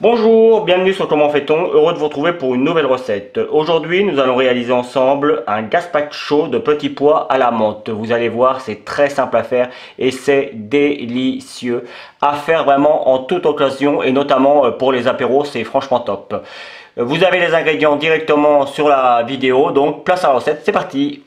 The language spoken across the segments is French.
Bonjour, bienvenue sur Comment fait-on, heureux de vous retrouver pour une nouvelle recette. Aujourd'hui, nous allons réaliser ensemble un gazpacho de petits pois à la menthe. Vous allez voir, c'est très simple à faire et c'est délicieux. À faire vraiment en toute occasion et notamment pour les apéros, c'est franchement top. Vous avez les ingrédients directement sur la vidéo, donc place à la recette, c'est parti.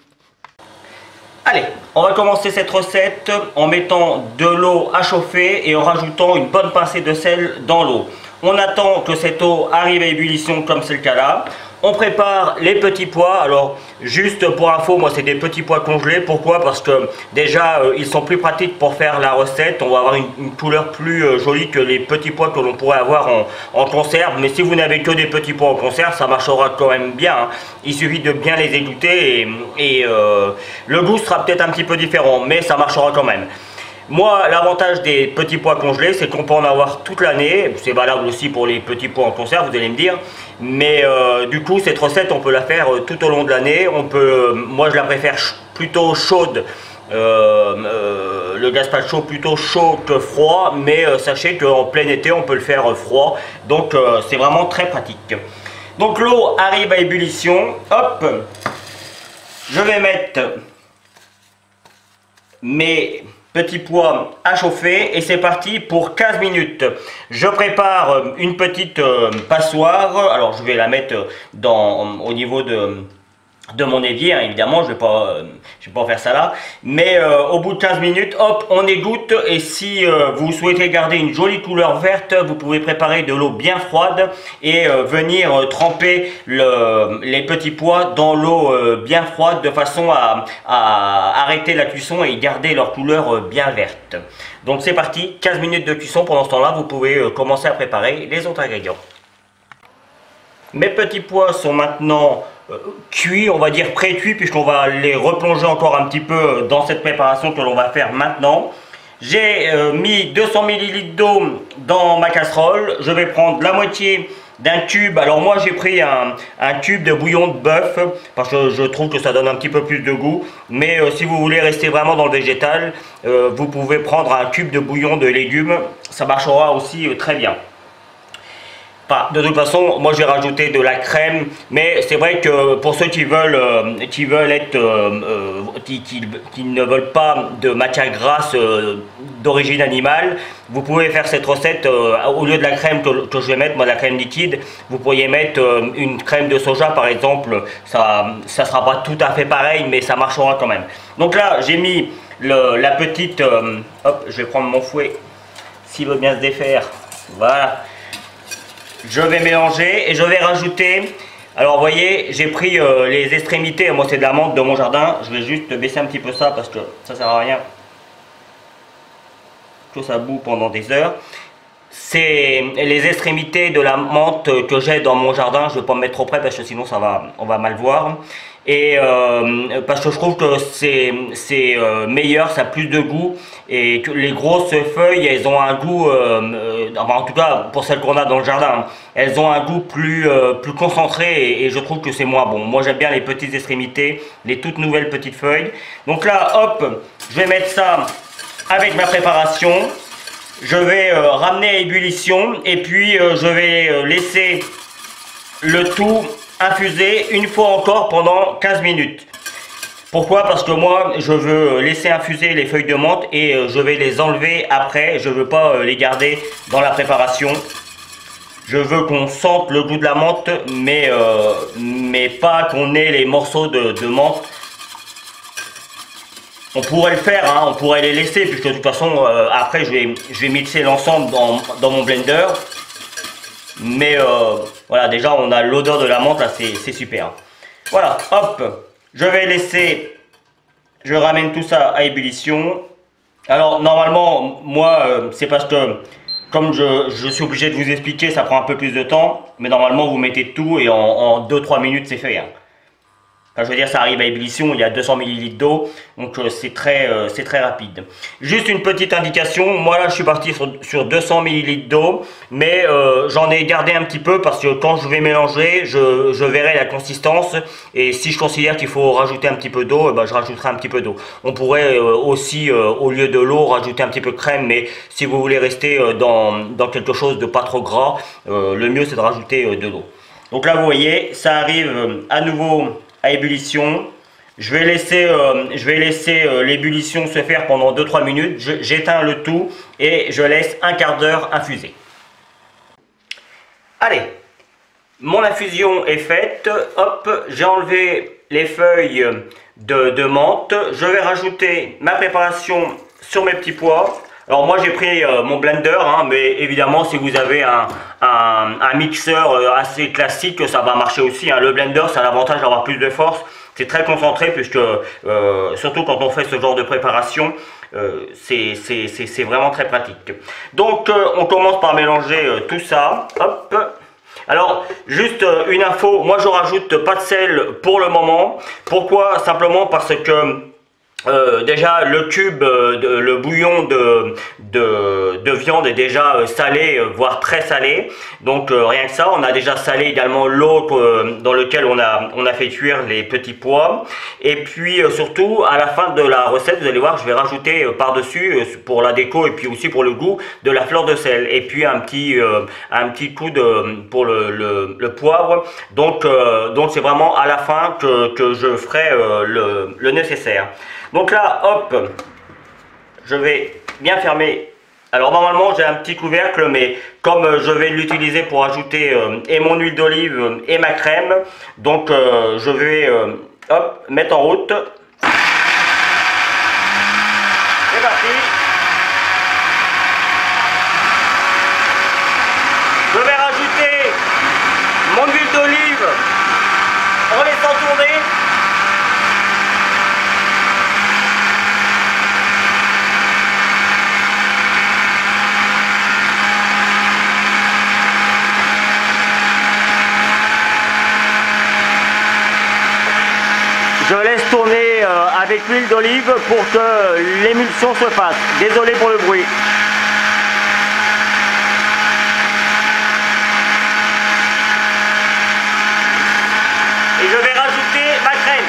Allez, on va commencer cette recette en mettant de l'eau à chauffer et en rajoutant une bonne pincée de sel dans l'eau. On attend que cette eau arrive à ébullition comme c'est le cas là. On prépare les petits pois. Alors juste pour info, moi c'est des petits pois congelés. Pourquoi? Parce que déjà ils sont plus pratiques pour faire la recette. On va avoir une couleur plus jolie que les petits pois que l'on pourrait avoir en conserve. Mais si vous n'avez que des petits pois en conserve, ça marchera quand même bien, hein. Il suffit de bien les égoutter et le goût sera peut-être un petit peu différent, mais ça marchera quand même. Moi, l'avantage des petits pois congelés, c'est qu'on peut en avoir toute l'année. C'est valable aussi pour les petits pois en conserve, vous allez me dire. Mais du coup, cette recette, on peut la faire tout au long de l'année. Moi, je la préfère plutôt chaude. Le gazpacho plutôt chaud que froid. Mais sachez qu'en plein été, on peut le faire froid. Donc, c'est vraiment très pratique. Donc, l'eau arrive à ébullition. Hop! Je vais mettre mes petits pois à chauffer et c'est parti pour 15 minutes. Je prépare une petite passoire. Alors je vais la mettre au niveau de mon évier, hein, évidemment, je vais pas en faire ça là. Mais au bout de 15 minutes, hop, on égoutte. Et si vous souhaitez garder une jolie couleur verte, vous pouvez préparer de l'eau bien froide et venir tremper les petits pois dans l'eau bien froide de façon à arrêter la cuisson et garder leur couleur bien verte. Donc c'est parti, 15 minutes de cuisson. Pendant ce temps-là, vous pouvez commencer à préparer les autres ingrédients. Mes petits pois sont maintenant cuits, on va dire pré-cuits, puisqu'on va les replonger encore un petit peu dans cette préparation que l'on va faire maintenant. J'ai mis 200 ml d'eau dans ma casserole. Je vais prendre la moitié d'un cube. Alors moi j'ai pris un cube de bouillon de bœuf parce que je trouve que ça donne un petit peu plus de goût. Mais si vous voulez rester vraiment dans le végétal, vous pouvez prendre un cube de bouillon de légumes. Ça marchera aussi très bien. De toute façon, moi je vais rajouter de la crème, mais c'est vrai que pour ceux qui ne veulent pas de matière grasse d'origine animale, vous pouvez faire cette recette au lieu de la crème que je vais mettre, moi la crème liquide, vous pourriez mettre une crème de soja par exemple. Ça sera pas tout à fait pareil, mais ça marchera quand même. Donc là, j'ai mis la petite, hop, je vais prendre mon fouet, s'il veut bien se défaire, voilà. Je vais mélanger et je vais rajouter, alors vous voyez, j'ai pris les extrémités, moi c'est de la menthe de mon jardin, je vais juste baisser un petit peu ça parce que ça sert à rien que ça boue pendant des heures. C'est les extrémités de la menthe que j'ai dans mon jardin. Je ne vais pas me mettre trop près parce que sinon on va mal voir. Et parce que je trouve que c'est meilleur, ça a plus de goût. Et que les grosses feuilles, elles ont un goût, enfin, en tout cas pour celles qu'on a dans le jardin, elles ont un goût plus concentré et je trouve que c'est moins bon. Moi j'aime bien les petites extrémités, les toutes nouvelles petites feuilles. Donc là, hop, je vais mettre ça avec ma préparation. Je vais ramener à ébullition et puis je vais laisser le tout infuser une fois encore pendant 15 minutes. Pourquoi? Parce que moi je veux laisser infuser les feuilles de menthe et je vais les enlever après. Je ne veux pas les garder dans la préparation. Je veux qu'on sente le goût de la menthe, mais pas qu'on ait les morceaux de menthe. On pourrait le faire, hein, on pourrait les laisser, puisque de toute façon, après, je vais mixer l'ensemble dans mon blender. Mais voilà, déjà, on a l'odeur de la menthe, là, c'est super. Voilà, hop, je vais laisser, je ramène tout ça à ébullition. Alors, normalement, moi, c'est parce que, comme je suis obligé de vous expliquer, ça prend un peu plus de temps. Mais normalement, vous mettez tout et en 2-3 minutes, c'est fait, hein. Enfin, je veux dire, ça arrive à ébullition, il y a 200 ml d'eau, donc c'est très rapide. Juste une petite indication, moi là je suis parti sur 200 ml d'eau, mais j'en ai gardé un petit peu parce que quand je vais mélanger, je verrai la consistance, et si je considère qu'il faut rajouter un petit peu d'eau, ben, je rajouterai un petit peu d'eau. On pourrait aussi, au lieu de l'eau, rajouter un petit peu de crème, mais si vous voulez rester dans quelque chose de pas trop gras, le mieux c'est de rajouter de l'eau. Donc là vous voyez, ça arrive à nouveau à ébullition. Je vais laisser l'ébullition se faire pendant 2-3 minutes. J'éteins le tout et je laisse un quart d'heure infuser. Allez, mon infusion est faite. Hop, j'ai enlevé les feuilles de menthe. Je vais rajouter ma préparation sur mes petits pois. Alors moi j'ai pris mon blender, hein, mais évidemment si vous avez un mixeur assez classique, ça va marcher aussi. Hein. Le blender, ça a l'avantage d'avoir plus de force. C'est très concentré puisque, surtout quand on fait ce genre de préparation, c'est vraiment très pratique. Donc on commence par mélanger tout ça. Hop. Alors, juste une info, moi je rajoute pas de sel pour le moment. Pourquoi? Simplement parce que déjà le cube, le bouillon de viande est déjà salé, voire très salé. Donc rien que ça, on a déjà salé également l'eau dans lequel on a fait cuire les petits pois. Et puis surtout à la fin de la recette, vous allez voir, je vais rajouter par-dessus pour la déco et puis aussi pour le goût de la fleur de sel. Et puis un petit coup pour le poivre. Donc c'est vraiment à la fin que je ferai le nécessaire. Donc là, hop, je vais bien fermer. Alors normalement j'ai un petit couvercle, mais comme je vais l'utiliser pour ajouter et mon huile d'olive et ma crème, donc je vais hop, mettre en route. C'est parti. Je vais rajouter mon huile d'olive en laissant tourner. Je laisse tourner avec l'huile d'olive pour que l'émulsion se fasse. Désolé pour le bruit. Et je vais rajouter ma crème.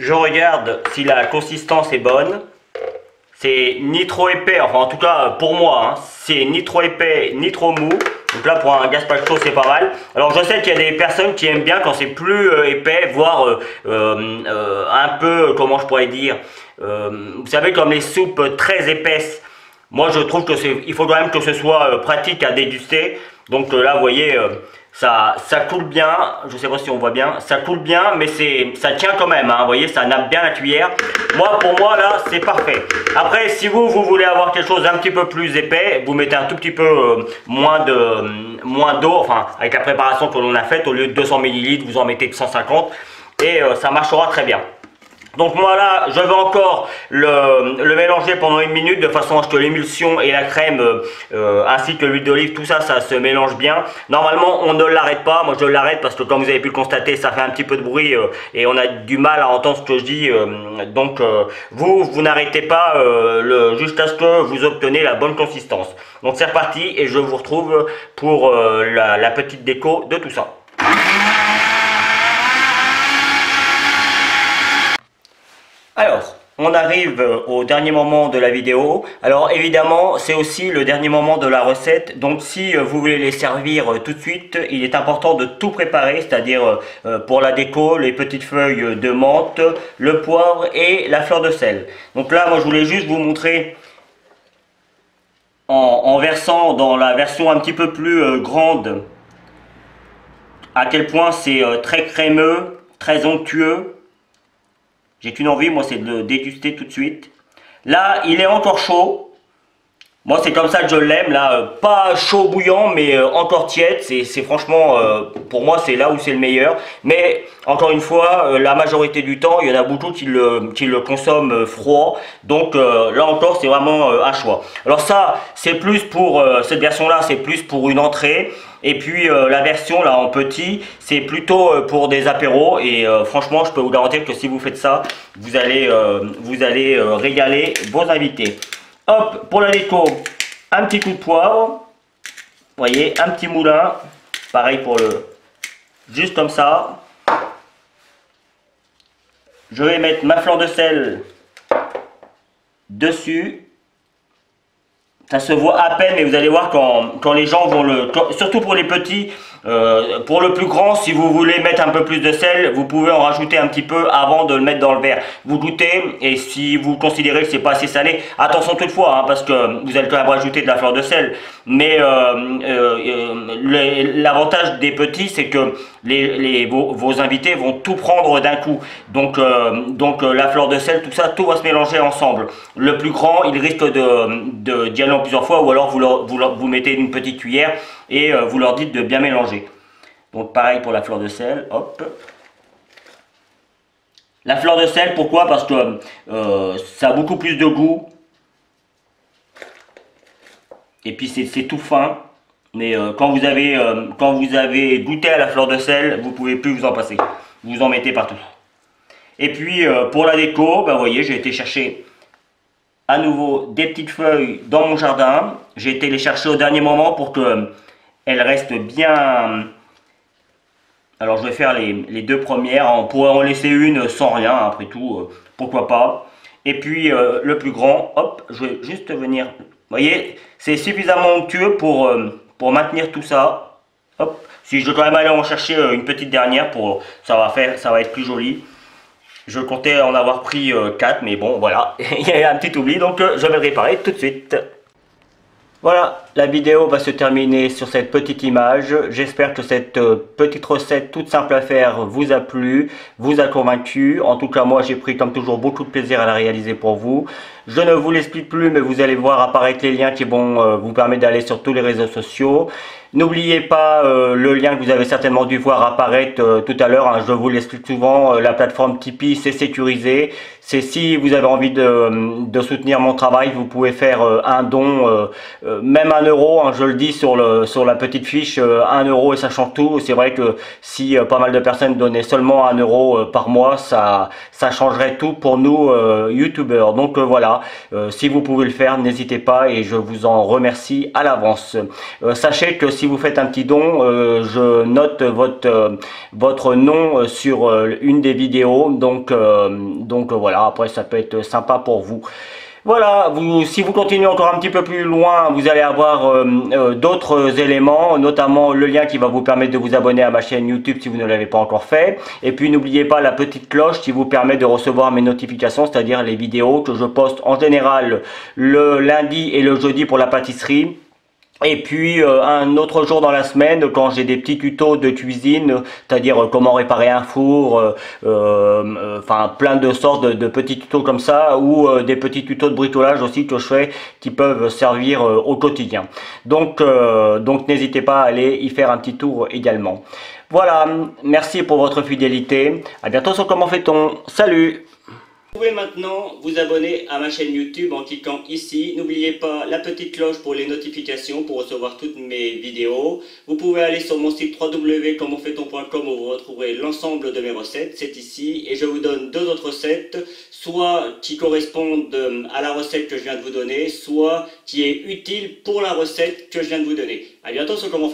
Je regarde si la consistance est bonne. C'est ni trop épais, enfin en tout cas pour moi, hein, c'est ni trop épais ni trop mou. Donc là pour un gazpacho c'est pas mal. Alors je sais qu'il y a des personnes qui aiment bien quand c'est plus épais, voire un peu, comment je pourrais dire, vous savez, comme les soupes très épaisses. Moi je trouve que il faut quand même que ce soit pratique à déguster. Donc là vous voyez, ça coule bien, je sais pas si on voit bien, ça coule bien, mais ça tient quand même, hein, vous voyez, ça nappe bien la cuillère. Pour moi là, c'est parfait. Après, si vous voulez avoir quelque chose un petit peu plus épais, vous mettez un tout petit peu moins d'eau, enfin, avec la préparation que l'on a faite, au lieu de 200 ml, vous en mettez 150 et ça marchera très bien. Donc moi là, je vais encore le mélanger pendant 1 minute de façon à ce que l'émulsion et la crème ainsi que l'huile d'olive, tout ça, ça se mélange bien. Normalement, on ne l'arrête pas. Moi, je l'arrête parce que comme vous avez pu le constater, ça fait un petit peu de bruit et on a du mal à entendre ce que je dis. Donc vous n'arrêtez pas jusqu'à ce que vous obtenez la bonne consistance. Donc c'est reparti et je vous retrouve pour la petite déco de tout ça. Alors, on arrive au dernier moment de la vidéo. Alors évidemment, c'est aussi le dernier moment de la recette. Donc si vous voulez les servir tout de suite, il est important de tout préparer, c'est-à-dire pour la déco, les petites feuilles de menthe, le poivre et la fleur de sel. Donc là, moi je voulais juste vous montrer en versant dans la version un petit peu plus grande à quel point c'est très crémeux, très onctueux. J'ai qu'une envie, moi, c'est de le déguster tout de suite. Là, il est encore chaud. Moi, c'est comme ça que je l'aime, là, pas chaud bouillant, mais encore tiède. C'est franchement, pour moi, c'est là où c'est le meilleur. Mais encore une fois, la majorité du temps, il y en a beaucoup qui le consomment froid. Donc là encore, c'est vraiment un choix. Alors ça, c'est plus pour cette version-là, c'est plus pour une entrée. Et puis la version là en petit, c'est plutôt pour des apéros. Et franchement, je peux vous garantir que si vous faites ça, vous allez régaler vos invités. Hop, pour la déco, un petit coup de poivre, vous voyez, un petit moulin, pareil pour le, juste comme ça. Je vais mettre ma fleur de sel dessus. Ça se voit à peine, mais vous allez voir quand les gens vont surtout pour les petits, pour le plus grand, si vous voulez mettre un peu plus de sel, vous pouvez en rajouter un petit peu avant de le mettre dans le verre. Vous goûtez, et si vous considérez que c'est pas assez salé, attention toutefois, hein, parce que vous allez quand même rajouter de la fleur de sel. Mais l'avantage des petits, c'est que vos invités vont tout prendre d'un coup. Donc la fleur de sel, tout ça, tout va se mélanger ensemble. Le plus grand, il risque d'y aller en plusieurs fois, ou alors vous mettez une petite cuillère et vous leur dites de bien mélanger. Donc pareil pour la fleur de sel, hop. La fleur de sel, pourquoi? Parce que ça a beaucoup plus de goût. Et puis c'est tout fin. Mais quand vous avez goûté à la fleur de sel, vous pouvez plus vous en passer. Vous en mettez partout. Et puis pour la déco, vous voyez, j'ai été chercher à nouveau des petites feuilles dans mon jardin. J'ai été les chercher au dernier moment pour que elles restent bien. Alors je vais faire les deux premières. On pourrait en laisser une sans rien, après tout, pourquoi pas. Et puis le plus grand, hop, je vais juste venir. Vous voyez, c'est suffisamment onctueux pour maintenir tout ça. Hop, si je dois quand même aller en chercher une petite dernière, ça va être plus joli. Je comptais en avoir pris 4, mais bon, voilà, il y a un petit oubli, donc je vais le réparer tout de suite. Voilà, la vidéo va se terminer sur cette petite image. J'espère que cette petite recette toute simple à faire vous a plu, vous a convaincu. En tout cas, moi, j'ai pris comme toujours beaucoup de plaisir à la réaliser pour vous. Je ne vous l'explique plus, mais vous allez voir apparaître les liens qui vont vous permettre d'aller sur tous les réseaux sociaux. N'oubliez pas le lien que vous avez certainement dû voir apparaître tout à l'heure. Hein, je vous l'explique souvent, la plateforme Tipeee, c'est sécurisé. C'est si vous avez envie de soutenir mon travail, vous pouvez faire un don, même 1 euro. Hein, je le dis sur la petite fiche, 1 euro et ça change tout. C'est vrai que si pas mal de personnes donnaient seulement 1 euro par mois, ça changerait tout pour nous youtubeurs. Donc voilà, si vous pouvez le faire, n'hésitez pas et je vous en remercie à l'avance. Sachez que si vous faites un petit don, je note votre nom sur une des vidéos, donc voilà, après ça peut être sympa pour vous. Voilà, si vous continuez encore un petit peu plus loin, vous allez avoir d'autres éléments, notamment le lien qui va vous permettre de vous abonner à ma chaîne YouTube si vous ne l'avez pas encore fait. Et puis n'oubliez pas la petite cloche qui vous permet de recevoir mes notifications, c'est-à-dire les vidéos que je poste en général le lundi et le jeudi pour la pâtisserie. Et puis un autre jour dans la semaine quand j'ai des petits tutos de cuisine, c'est-à-dire comment réparer un four, enfin plein de sortes de petits tutos comme ça, ou des petits tutos de bricolage aussi que je fais qui peuvent servir au quotidien. Donc n'hésitez pas à aller y faire un petit tour également. Voilà, merci pour votre fidélité. À bientôt sur Comment fait-on. Salut! Vous pouvez maintenant vous abonner à ma chaîne YouTube en cliquant ici. N'oubliez pas la petite cloche pour les notifications pour recevoir toutes mes vidéos. Vous pouvez aller sur mon site www.comentfaiton.com où vous retrouverez l'ensemble de mes recettes. C'est ici et je vous donne deux autres recettes, soit qui correspondent à la recette que je viens de vous donner, soit qui est utile pour la recette que je viens de vous donner. À bientôt sur Comment